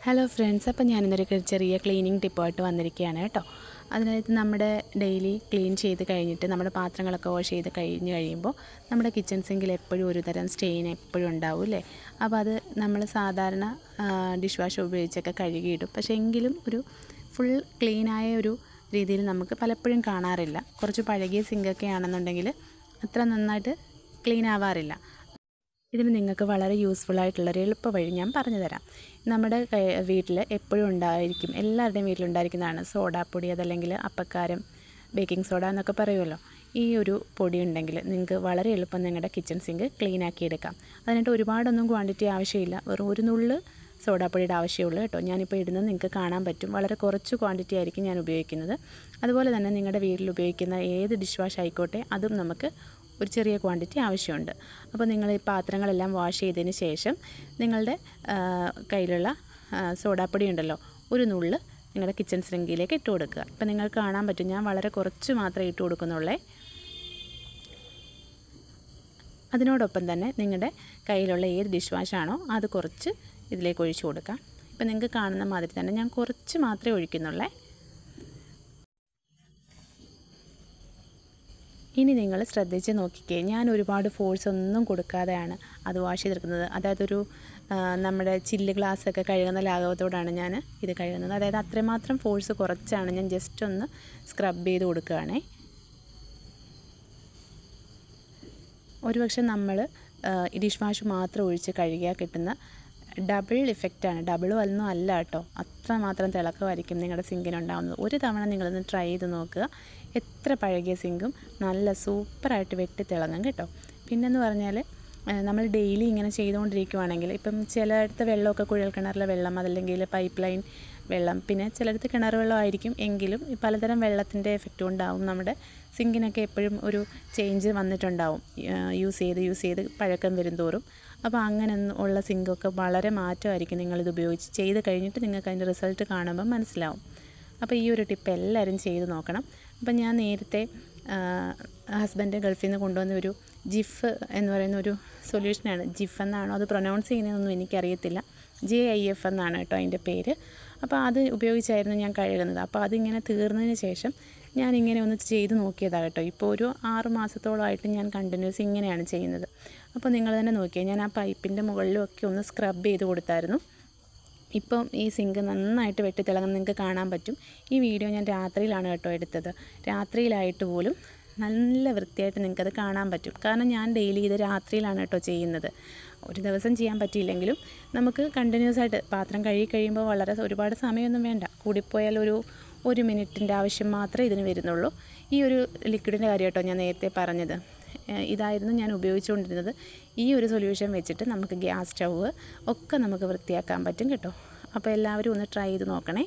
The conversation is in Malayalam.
ഹലോ ഫ്രണ്ട്സ്, അപ്പോൾ ഞാനിന്നൊരു ചെറിയ ക്ലീനിങ് ടിപ്പായിട്ട് വന്നിരിക്കുകയാണ് കേട്ടോ. അതിനായിട്ട് നമ്മുടെ ഡെയിലി ക്ലീൻ ചെയ്ത് കഴിഞ്ഞിട്ട് നമ്മുടെ പാത്രങ്ങളൊക്കെ വാഷ് ചെയ്ത് കഴിയുമ്പോൾ നമ്മുടെ കിച്ചൺ സിങ്കിൽ എപ്പോഴും ഒരു തരം സ്റ്റെയിൻ എപ്പോഴും ഉണ്ടാവും അല്ലേ. അപ്പോൾ അത് നമ്മൾ സാധാരണ ഡിഷ് വാഷ് ഉപയോഗിച്ചൊക്കെ കഴുകിയിടും. പക്ഷേ എങ്കിലും ഒരു ഫുൾ ക്ലീനായ ഒരു രീതിയിൽ നമുക്ക് പലപ്പോഴും കാണാറില്ല. കുറച്ച് പഴകിയ സിങ്കൊക്കെ ആണെന്നുണ്ടെങ്കിൽ അത്ര നന്നായിട്ട് ക്ലീൻ ആവാറില്ല. ഇതിന് നിങ്ങൾക്ക് വളരെ യൂസ്ഫുൾ ആയിട്ടുള്ളൊരു എളുപ്പ വഴി ഞാൻ പറഞ്ഞു തരാം. നമ്മുടെ വീട്ടിൽ എപ്പോഴും ഉണ്ടായിരിക്കും, എല്ലാവരുടെയും വീട്ടിലുണ്ടായിരിക്കുന്നതാണ് സോഡാപ്പൊടി, അതല്ലെങ്കിൽ അപ്പക്കാരം, ബേക്കിംഗ് സോഡ എന്നൊക്കെ പറയുമല്ലോ. ഈ ഒരു പൊടി ഉണ്ടെങ്കിൽ നിങ്ങൾക്ക് വളരെ എളുപ്പം നിങ്ങളുടെ കിച്ചൺ സിങ്ക് ക്ലീൻ ആക്കി എടുക്കാം. അതിനായിട്ട് ഒരുപാടൊന്നും ക്വാണ്ടിറ്റി ആവശ്യമില്ല, വെറും ഒരു നുള്ള് സോഡാപ്പൊടിയുടെ ആവശ്യമുള്ളൂ കേട്ടോ. ഞാനിപ്പോൾ ഇടുന്നത് നിങ്ങൾക്ക് കാണാൻ പറ്റും. വളരെ കുറച്ച് ക്വാണ്ടിറ്റി ആയിരിക്കും ഞാൻ ഉപയോഗിക്കുന്നത്. അതുപോലെ തന്നെ നിങ്ങളുടെ വീട്ടിൽ ഉപയോഗിക്കുന്ന ഏത് ഡിഷ് വാഷ് ആയിക്കോട്ടെ, അതും നമുക്ക് ഒരു ചെറിയ ക്വാണ്ടിറ്റി ആവശ്യമുണ്ട്. അപ്പോൾ നിങ്ങൾ ഈ പാത്രങ്ങളെല്ലാം വാഷ് ചെയ്തതിന് ശേഷം നിങ്ങളുടെ കയ്യിലുള്ള സോഡാപ്പൊടി ഉണ്ടല്ലോ, ഒരു നുള്ള് നിങ്ങളുടെ കിച്ചൺ സിങ്കിലേക്ക് ഇട്ട് കൊടുക്കുക. അപ്പോൾ നിങ്ങൾക്ക് കാണാൻ പറ്റും, ഞാൻ വളരെ കുറച്ച് മാത്രമേ ഇട്ട് കൊടുക്കുന്നുള്ളേ. അതിനോടൊപ്പം തന്നെ നിങ്ങളുടെ കയ്യിലുള്ള ഏത് ഡിഷ് വാഷാണോ അത് കുറച്ച് ഇതിലേക്ക് ഒഴിച്ചു കൊടുക്കാം. ഇപ്പോൾ നിങ്ങൾക്ക് കാണുന്ന മാതിരി തന്നെ ഞാൻ കുറച്ച് മാത്രമേ ഒഴിക്കുന്നുള്ളേ. ഇനി നിങ്ങൾ ശ്രദ്ധിച്ച് നോക്കിക്കേ, ഞാൻ ഒരുപാട് ഫോഴ്സ് ഒന്നും കൊടുക്കാതെയാണ് അത് വാഷ് ചെയ്തെടുക്കുന്നത്. അതായത് ഒരു നമ്മുടെ ചില്ല് ഗ്ലാസ്സൊക്കെ കഴുകുന്ന ലാഘവത്തോടാണ് ഞാൻ ഇത് കഴുകുന്നത്. അതായത് അത്രമാത്രം ഫോഴ്സ് കുറച്ചാണ് ഞാൻ ജസ്റ്റ് ഒന്ന് സ്ക്രബ് ചെയ്ത് കൊടുക്കുകയാണേ. ഒരുപക്ഷെ നമ്മൾ ഡിഷ് വാഷ് മാത്രം ഒഴിച്ച് കഴുകിയാൽ കിട്ടുന്ന ഡബിൾ ഇഫക്റ്റാണ്. ഡബിളും ഒന്നും അല്ല കേട്ടോ, അത്രമാത്രം തിളക്കമായിരിക്കും നിങ്ങളുടെ സിങ്കിനുണ്ടാകുന്നത്. ഒരു തവണ നിങ്ങളൊന്ന് ട്രൈ ചെയ്ത് നോക്കുക. എത്ര പഴകിയ സിങ്കും നല്ല സൂപ്പറായിട്ട് വെട്ടി തിളങ്ങും കേട്ടോ. പിന്നെന്ന് പറഞ്ഞാൽ നമ്മൾ ഡെയിലി ഇങ്ങനെ ചെയ്തുകൊണ്ടിരിക്കുവാണെങ്കിൽ, ഇപ്പം ചിലയിടത്ത് വെള്ളമൊക്കെ കുഴൽ കിണറിലെ വെള്ളം, അതല്ലെങ്കിൽ പൈപ്പ് ലൈൻ വെള്ളം, പിന്നെ ചിലയിടത്ത് കിണർ വെള്ളമായിരിക്കും, എങ്കിലും പലതരം വെള്ളത്തിൻ്റെ എഫക്റ്റും ഉണ്ടാവും. നമ്മുടെ സിങ്കിനൊക്കെ എപ്പോഴും ഒരു ചേഞ്ച് വന്നിട്ടുണ്ടാവും, യൂസ് ചെയ്ത് പഴക്കം വരും തോറും. അപ്പോൾ അങ്ങനെ ഉള്ള സിങ്കൊക്കെ വളരെ മാറ്റമായിരിക്കും നിങ്ങളിത് ഉപയോഗിച്ച് ചെയ്ത് കഴിഞ്ഞിട്ട് നിങ്ങൾക്ക് അതിൻ്റെ റിസൾട്ട് കാണുമ്പോൾ മനസ്സിലാവും. അപ്പോൾ ഈ ഒരു ടിപ്പ് എല്ലാവരും ചെയ്ത് നോക്കണം. അപ്പം ഞാൻ നേരത്തെ ഹസ്ബൻഡ് ഗൾഫിൽ നിന്ന് കൊണ്ടുവന്ന ഒരു ജിഫ് എന്ന് പറയുന്ന ഒരു സൊല്യൂഷനാണ്. ജിഫ് എന്നാണോ അത് പ്രൊനൗൺസ് ചെയ്യുന്നതെന്നൊന്നും എനിക്കറിയത്തില്ല. JIF എന്നാണ് കേട്ടോ അതിൻ്റെ പേര്. അപ്പോൾ അത് ഉപയോഗിച്ചായിരുന്നു ഞാൻ കഴുകുന്നത്. അപ്പോൾ അതിങ്ങനെ തീർന്നതിന് ശേഷം ഞാനിങ്ങനെ ഒന്ന് ചെയ്ത് നോക്കിയതാണ് കേട്ടോ. ഇപ്പോൾ ഒരു 6 മാസത്തോളമായിട്ട് ഞാൻ കണ്ടിന്യൂസ് ഇങ്ങനെയാണ് ചെയ്യുന്നത്. അപ്പോൾ നിങ്ങൾ തന്നെ നോക്കിയാൽ ഞാൻ ആ പൈപ്പിൻ്റെ മുകളിലുമൊക്കെ ഒന്ന് സ്ക്രബ് ചെയ്ത് കൊടുത്തായിരുന്നു. ഇപ്പം ഈ സിങ്ക് നന്നായിട്ട് വെട്ടി തിളങ്ങുന്നത് നിങ്ങൾക്ക് കാണാൻ പറ്റും. ഈ വീഡിയോ ഞാൻ രാത്രിയിലാണ് കേട്ടോ എടുത്തത്. രാത്രിയിലായിട്ട് പോലും നല്ല വൃത്തിയായിട്ട് നിങ്ങൾക്കത് കാണാൻ പറ്റും. കാരണം ഞാൻ ഡെയിലി ഇത് രാത്രിയിലാണ് കേട്ടോ ചെയ്യുന്നത്. ഒരു ദിവസം ചെയ്യാൻ പറ്റിയില്ലെങ്കിലും നമുക്ക് കണ്ടിന്യൂസ് ആയിട്ട് പാത്രം കഴുകി കഴിയുമ്പോൾ ഒരുപാട് സമയമൊന്നും വേണ്ട. കൂടിപ്പോയാൽ ഒരു മിനിറ്റിൻ്റെ ആവശ്യം മാത്രമേ ഇതിന് വരുന്നുള്ളൂ. ഈ ഒരു ലിക്വിഡിൻ്റെ കാര്യം കേട്ടോ ഞാൻ നേരത്തെ പറഞ്ഞത്. ഇതായിരുന്നു ഞാൻ ഉപയോഗിച്ചുകൊണ്ടിരുന്നത്. ഈ ഒരു സൊല്യൂഷൻ വെച്ചിട്ട് നമുക്ക് ഗ്യാസ് സ്റ്റൗവ് ഒക്കെ നമുക്ക് വൃത്തിയാക്കാൻ പറ്റും കേട്ടോ. അപ്പോൾ എല്ലാവരും ഒന്ന് ട്രൈ ചെയ്ത് നോക്കണേ.